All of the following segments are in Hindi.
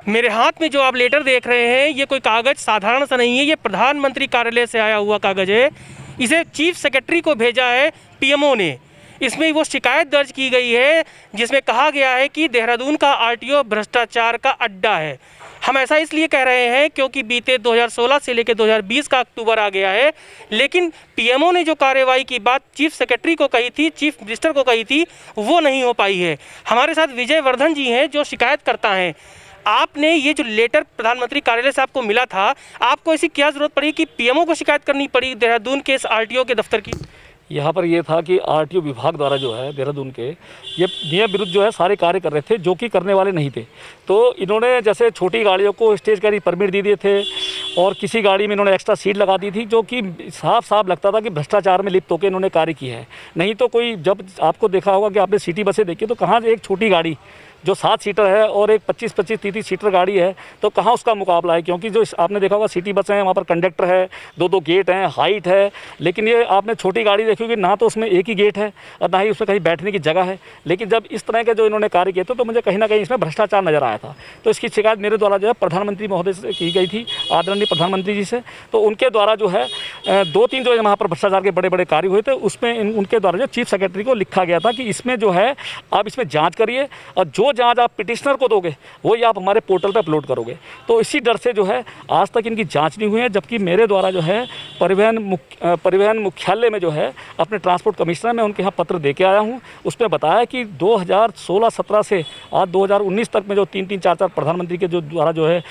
मेरे हाथ में जो आप लेटर देख रहे हैं, ये कोई कागज़ साधारण सा नहीं है, ये प्रधानमंत्री कार्यालय से आया हुआ कागज़ है। इसे चीफ सेक्रेटरी को भेजा है पीएमओ ने। इसमें वो शिकायत दर्ज की गई है जिसमें कहा गया है कि देहरादून का आरटीओ भ्रष्टाचार का अड्डा है। हम ऐसा इसलिए कह रहे हैं क्योंकि बीते 2016 से लेकर 2020 का अक्टूबर आ गया है, लेकिन पीएमओ ने जो कार्रवाई की बात चीफ सेक्रेटरी को कही थी, चीफ मिनिस्टर को कही थी, वो नहीं हो पाई है। हमारे साथ विजय वर्धन जी हैं जो शिकायतकर्ता हैं। आपने ये जो लेटर प्रधानमंत्री कार्यालय से आपको मिला था, आपको ऐसी क्या ज़रूरत पड़ी कि पीएमओ को शिकायत करनी पड़ी देहरादून के इस आरटीओ के दफ्तर की? यहाँ पर ये था कि आरटीओ विभाग द्वारा जो है देहरादून के ये नियम विरुद्ध जो है सारे कार्य कर रहे थे जो कि करने वाले नहीं थे। तो इन्होंने जैसे छोटी गाड़ियों को स्टेज कैरी परमिट दे दिए थे और किसी गाड़ी में इन्होंने एक्स्ट्रा सीट लगा दी थी, जो कि साफ साफ लगता था कि भ्रष्टाचार में लिप्त होकर इन्होंने कार्य किया है। नहीं तो कोई, जब आपको देखा होगा कि आपने सिटी बसें देखी तो कहाँ एक छोटी गाड़ी जो 7 सीटर है और एक 25-25, 30 सीटर गाड़ी है, तो कहाँ उसका मुकाबला है। क्योंकि जो आपने देखा होगा सिटी बसें हैं, वहाँ पर कंडक्टर है, 2-2 गेट हैं, हाइट है, लेकिन ये आपने छोटी गाड़ी देखी होगी, ना तो उसमें एक ही गेट है और ना ही उसमें कहीं बैठने की जगह है। लेकिन जब इस तरह के जो इन्होंने कार्य किए थे तो मुझे कहीं ना कहीं इसमें भ्रष्टाचार नजर आया था। तो इसकी शिकायत मेरे द्वारा जो है प्रधानमंत्री महोदय से की गई थी, आदरणीय प्रधानमंत्री जी से। तो उनके द्वारा जो है 2-3 जो वहाँ पर भ्रष्टाचार के बड़े बड़े कार्य हुए थे, उसमें उनके द्वारा जो चीफ सेक्रेटरी को लिखा गया था कि इसमें जो है आप इसमें जाँच करिए और जो जाँच आप पिटिशनर को दोगे वही आप हमारे पोर्टल पर अपलोड करोगे। तो इसी डर से जो है आज तक इनकी जांच नहीं हुई है, जबकि मेरे द्वारा जो है परिवहन मुख्यालय में जो है अपने ट्रांसपोर्ट कमिश्नर में उनके यहाँ पत्र दे के आया हूँ। उसमें बताया कि 2016-17 से आज 2019 तक में जो 3-3, 4-4 प्रधानमंत्री के जो द्वारा जो है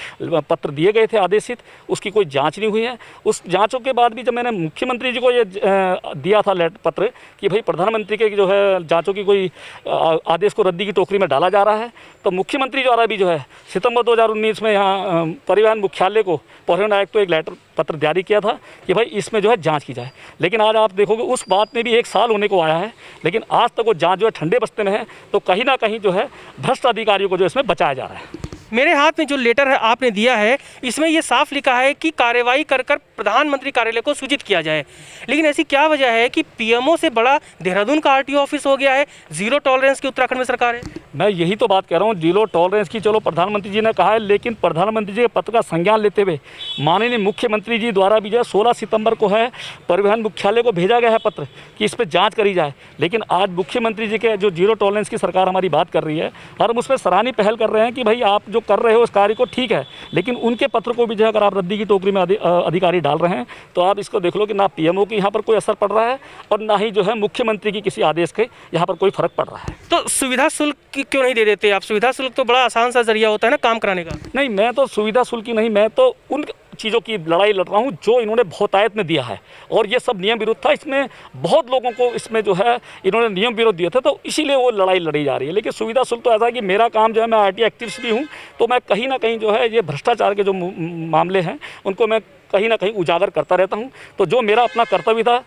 पत्र दिए गए थे आदेशित, उसकी कोई जाँच नहीं हुई है। उस जाँचों के बाद भी जब मैंने मुख्यमंत्री जी को ये दिया था पत्र कि भाई प्रधानमंत्री के जो है जाँचों की कोई आदेश को रद्दी की टोकरी में डाला जा रहा है, तो मुख्यमंत्री द्वारा भी जो है सितंबर 2019 में यहाँ परिवहन मुख्यालय को परिवहन आयुक्त को एक लेटर पत्र जारी किया था कि भाई इसमें जो है जांच की जाए। लेकिन आज आप देखोगे उस बात में भी 1 साल होने को आया है, लेकिन आज तक वो जांच जो है ठंडे बस्ते में है। तो कहीं ना कहीं जो है भ्रष्ट अधिकारियों को जो इसमें बचाया जा रहा है। मेरे हाथ में जो लेटर है आपने दिया है, इसमें यह साफ लिखा है कि कार्रवाई कर प्रधानमंत्री कार्यालय को सूचित किया जाए। लेकिन ऐसी क्या वजह है कि पीएमओ से बड़ा देहरादून का आरटीओ ऑफिस हो गया है? जीरो टॉलरेंस की उत्तराखंड में सरकार है। मैं यही तो बात कह रहा हूँ, जीरो टॉलरेंस की चलो प्रधानमंत्री जी ने कहा है, लेकिन प्रधानमंत्री जी के पत्र का संज्ञान लेते हुए माननीय मुख्यमंत्री जी द्वारा भी जो है 16 सितंबर को है परिवहन मुख्यालय को भेजा गया है पत्र कि इस पर जाँच करी जाए। लेकिन आज मुख्यमंत्री जी के जो जीरो टॉलरेंस की सरकार हमारी बात कर रही है और हम उसमें सराहनीय पहल कर रहे हैं कि भाई आप जो कर रहे हो उस कार्य को ठीक है, लेकिन उनके पत्र को भी जो है अगर आप रद्दी की टोकरी में अधिकारी डाल रहे हैं तो आप इसको देख लो कि ना पीएमओ की यहाँ पर कोई असर पड़ रहा है और ना ही जो है मुख्यमंत्री की किसी आदेश के यहाँ पर कोई फर्क पड़ रहा है। तो सुविधा शुल्क क्यों नहीं दे देते आप? सुविधा शुल्क तो बड़ा आसान सा जरिया होता है ना काम कराने का। नहीं, मैं तो सुविधा शुल्क की नहीं, मैं तो उन चीज़ों की लड़ाई लड़ रहा हूँ जो इन्होंने बहुतायत में दिया है और ये सब नियम विरुद्ध था। इसमें बहुत लोगों को इसमें जो है इन्होंने नियम विरोध दिया था, तो इसीलिए वो लड़ाई लड़ी जा रही है। लेकिन सुविधा शुल्क तो ऐसा है कि मेरा काम जो है, मैं आरटीओ एक्टिविस्ट भी हूँ, तो मैं कहीं ना कहीं जो है ये भ्रष्टाचार के जो मामले हैं उनको मैं कहीं ना कहीं उजागर करता रहता हूं। तो जो मेरा अपना कर्तव्य था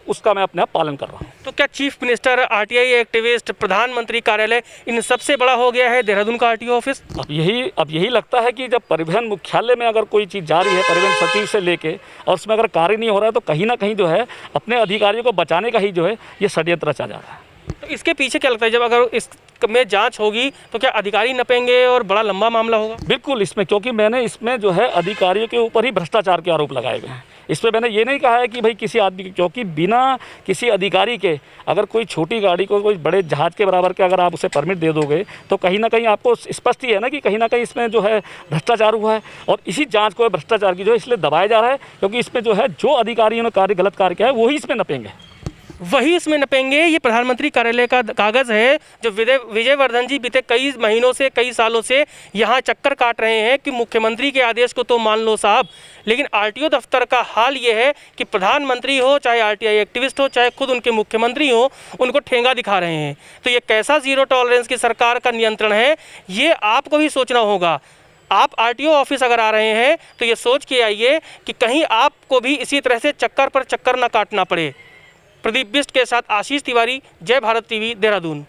उसका मैं अपने आप पालन कर रहा हूं। तो क्या चीफ मिनिस्टर, आरटीआई एक्टिविस्ट, प्रधानमंत्री कार्यालय, इन सबसे बड़ा हो गया है देहरादून का आरटीओ ऑफिस? अब यही लगता है कि जब परिवहन मुख्यालय में अगर कोई चीज़ जारी है परिवहन सचिव से लेके और उसमें अगर कार्य नहीं हो रहा है तो कहीं ना कहीं जो है अपने अधिकारियों को बचाने का ही जो है ये षड्यंत्र रचा जा रहा है। तो इसके पीछे क्या लगता है, जब अगर इस में जांच होगी तो क्या अधिकारी नपेंगे और बड़ा लंबा मामला होगा? बिल्कुल, इसमें क्योंकि मैंने इसमें जो है अधिकारियों के ऊपर ही भ्रष्टाचार के आरोप लगाए गए हैं। इसमें मैंने ये नहीं कहा है कि भाई किसी आदमी, क्योंकि बिना किसी अधिकारी के अगर कोई छोटी गाड़ी को कोई बड़े जहाज के बराबर के अगर आप उसे परमिट दे दोगे तो कहीं ना कहीं आपको स्पष्ट ही है ना कि कहीं ना कहीं इसमें जो है भ्रष्टाचार हुआ है। और इसी जांच को भ्रष्टाचार की जो है इसलिए दबाया जा रहा है क्योंकि इसमें जो है जो अधिकारियों ने गलत कार्य किया है वही इसमें नपेंगे, वही इसमें नपेंगे। ये प्रधानमंत्री कार्यालय का कागज़ है जो विजय वर्धन जी बीते कई महीनों से, कई सालों से यहाँ चक्कर काट रहे हैं कि मुख्यमंत्री के आदेश को तो मान लो साहब, लेकिन आरटीओ दफ्तर का हाल ये है कि प्रधानमंत्री हो, चाहे आरटीआई एक्टिविस्ट हो, चाहे खुद उनके मुख्यमंत्री हो, उनको ठेंगा दिखा रहे हैं। तो ये कैसा जीरो टॉलरेंस की सरकार का नियंत्रण है, ये आपको भी सोचना होगा। आप आरटीओ ऑफिस अगर आ रहे हैं तो ये सोच के आइए कि कहीं आपको भी इसी तरह से चक्कर पर चक्कर न काटना पड़े। प्रदीप बिष्ट के साथ आशीष तिवारी, जय भारत टीवी, देहरादून।